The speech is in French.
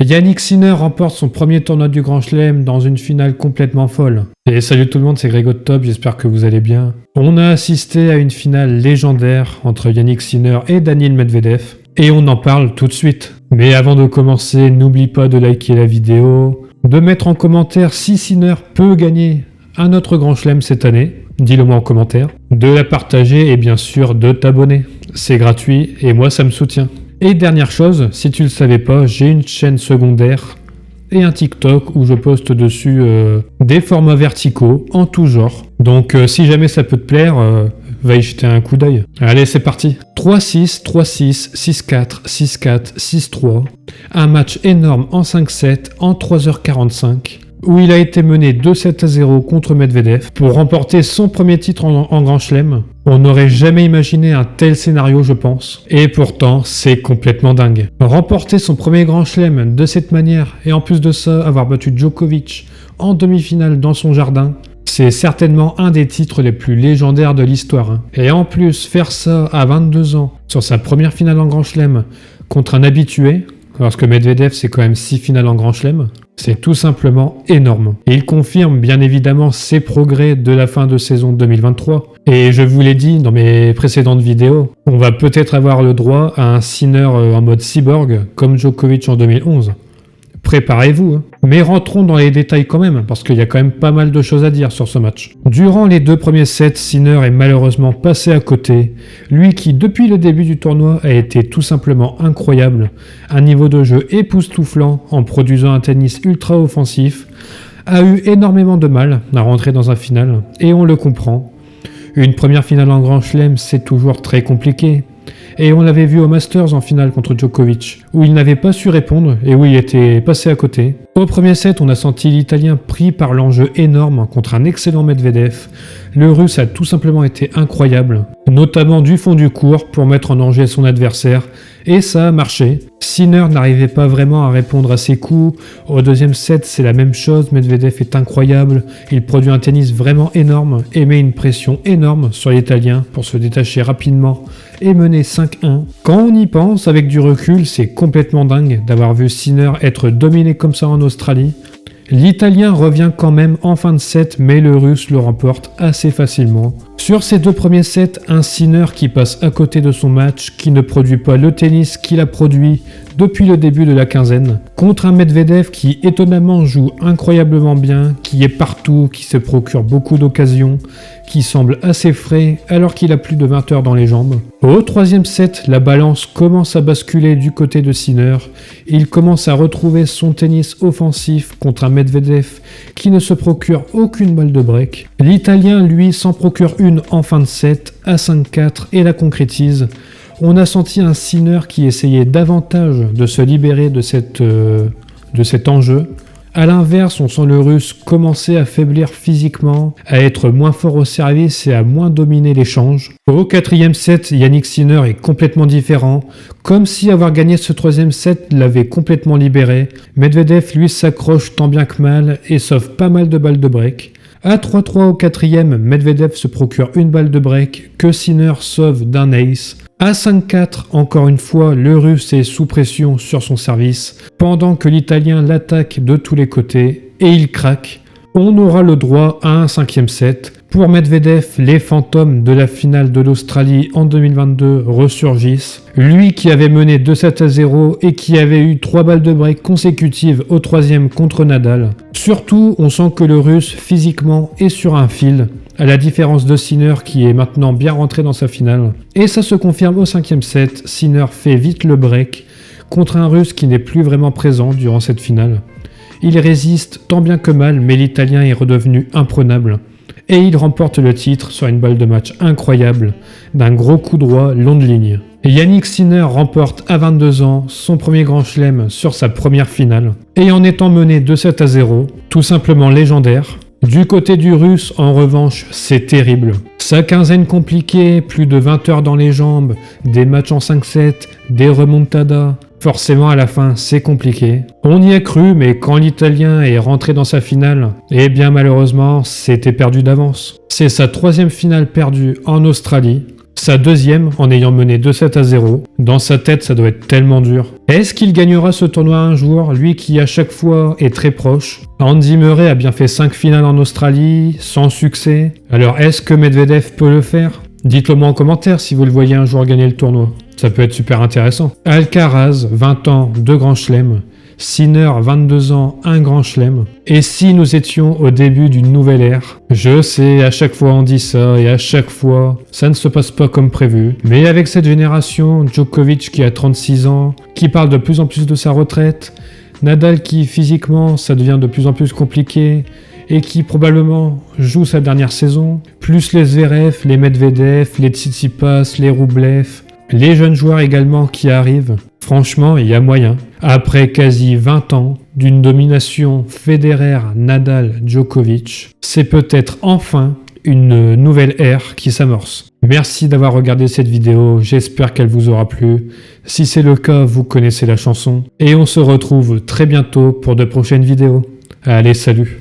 Yannick Sinner remporte son premier tournoi du Grand Chelem dans une finale complètement folle. Et salut tout le monde, c'est Grégo de Top, j'espère que vous allez bien. On a assisté à une finale légendaire entre Yannick Sinner et Daniil Medvedev, et on en parle tout de suite. Mais avant de commencer, n'oublie pas de liker la vidéo, de mettre en commentaire si Sinner peut gagner un autre Grand Chelem cette année, dis-le moi en commentaire, de la partager et bien sûr de t'abonner. C'est gratuit et moi ça me soutient. Et dernière chose, si tu le savais pas, j'ai une chaîne secondaire et un TikTok où je poste dessus des formats verticaux en tout genre. Donc si jamais ça peut te plaire, va y jeter un coup d'œil. Allez, c'est parti. 3-6, 3-6, 6-4, 6-4, 6-3. Un match énorme en 5-7 en 3h45. Où il a été mené 2-7-0 contre Medvedev pour remporter son premier titre en Grand Chelem. On n'aurait jamais imaginé un tel scénario, je pense. Et pourtant, c'est complètement dingue. Remporter son premier Grand Chelem de cette manière, et en plus de ça, avoir battu Djokovic en demi-finale dans son jardin, c'est certainement un des titres les plus légendaires de l'histoire. Et en plus, faire ça à 22 ans, sur sa première finale en Grand Chelem, contre un habitué, parce que Medvedev, c'est quand même 6 finales en Grand Chelem, c'est tout simplement énorme. Et il confirme bien évidemment ses progrès de la fin de saison 2023. Et je vous l'ai dit dans mes précédentes vidéos, on va peut-être avoir le droit à un Sinner en mode cyborg, comme Djokovic en 2011. Préparez-vous, hein. Mais rentrons dans les détails quand même, parce qu'il y a quand même pas mal de choses à dire sur ce match. Durant les 2 premiers sets, Sinner est malheureusement passé à côté. Lui qui, depuis le début du tournoi, a été tout simplement incroyable. Un niveau de jeu époustouflant en produisant un tennis ultra offensif, a eu énormément de mal à rentrer dans un final, et on le comprend. Une première finale en Grand Chelem, c'est toujours très compliqué. Et on l'avait vu au Masters en finale contre Djokovic, où il n'avait pas su répondre et où il était passé à côté. Au premier set, on a senti l'Italien pris par l'enjeu énorme contre un excellent Medvedev. Le Russe a tout simplement été incroyable, notamment du fond du court pour mettre en danger son adversaire, et ça a marché. Sinner n'arrivait pas vraiment à répondre à ses coups. Au deuxième set, c'est la même chose, Medvedev est incroyable, il produit un tennis vraiment énorme et met une pression énorme sur l'Italien pour se détacher rapidement et mener 5-1. Quand on y pense, avec du recul, c'est complètement dingue d'avoir vu Sinner être dominé comme ça en Australie. L'Italien revient quand même en fin de set, mais le Russe le remporte assez facilement. Sur ces 2 premiers sets, un Sinner qui passe à côté de son match, qui ne produit pas le tennis qu'il a produit depuis le début de la quinzaine, contre un Medvedev qui étonnamment joue incroyablement bien, qui est partout, qui se procure beaucoup d'occasions, qui semble assez frais alors qu'il a plus de 20 heures dans les jambes. Au 3e set, la balance commence à basculer du côté de Sinner. Il commence à retrouver son tennis offensif contre un Medvedev qui ne se procure aucune balle de break. L'Italien, lui, s'en procure une en fin de set à 5-4 et la concrétise. On a senti un Sinner qui essayait davantage de se libérer de cet enjeu. A l'inverse, on sent le Russe commencer à faiblir physiquement, à être moins fort au service et à moins dominer l'échange. Au 4e set, Yannick Sinner est complètement différent, comme si avoir gagné ce 3e set l'avait complètement libéré. Medvedev, lui, s'accroche tant bien que mal et sauve pas mal de balles de break. À 3-3 au 4e, Medvedev se procure une balle de break que Sinner sauve d'un ace. À 5-4, encore une fois, le Russe est sous pression sur son service, pendant que l'Italien l'attaque de tous les côtés, et il craque. On aura le droit à un 5e set. Pour Medvedev, les fantômes de la finale de l'Australie en 2022 ressurgissent. Lui qui avait mené 2-7-0 et qui avait eu 3 balles de break consécutives au 3e contre Nadal. Surtout, on sent que le Russe, physiquement, est sur un fil, à la différence de Sinner qui est maintenant bien rentré dans sa finale. Et ça se confirme au 5e set, Sinner fait vite le break contre un Russe qui n'est plus vraiment présent durant cette finale. Il résiste tant bien que mal, mais l'Italien est redevenu imprenable. Et il remporte le titre sur une balle de match incroyable, d'un gros coup droit long de ligne. Yannick Sinner remporte à 22 ans son premier Grand Chelem sur sa première finale, et en étant mené 2-7-0, tout simplement légendaire. Du côté du Russe, en revanche, c'est terrible. Sa quinzaine compliquée, plus de 20 heures dans les jambes, des matchs en 5-7, des remontadas. Forcément, à la fin, c'est compliqué. On y a cru, mais quand l'Italien est rentré dans sa finale, eh bien malheureusement, c'était perdu d'avance. C'est sa 3e finale perdue en Australie. sa deuxième en ayant mené 2-7-0. Dans sa tête, ça doit être tellement dur. Est-ce qu'il gagnera ce tournoi un jour, lui qui à chaque fois est très proche? Andy Murray a bien fait 5 finales en Australie, sans succès. Alors est-ce que Medvedev peut le faire? Dites-le moi en commentaire si vous le voyez un jour gagner le tournoi. Ça peut être super intéressant. Alcaraz, 20 ans, 2 grands chelems. Sinner, 22 ans, 1 grand chelem. Et si nous étions au début d'une nouvelle ère? Je sais, à chaque fois on dit ça, et à chaque fois, ça ne se passe pas comme prévu. Mais avec cette génération, Djokovic qui a 36 ans, qui parle de plus en plus de sa retraite, Nadal qui physiquement, ça devient de plus en plus compliqué, et qui probablement joue sa dernière saison, plus les Zverev, les Medvedev, les Tsitsipas, les Rublev, les jeunes joueurs également qui arrivent. Franchement, il y a moyen. Après quasi 20 ans d'une domination Federer-Nadal-Djokovic, c'est peut-être enfin une nouvelle ère qui s'amorce. Merci d'avoir regardé cette vidéo, j'espère qu'elle vous aura plu. Si c'est le cas, vous connaissez la chanson. Et on se retrouve très bientôt pour de prochaines vidéos. Allez, salut!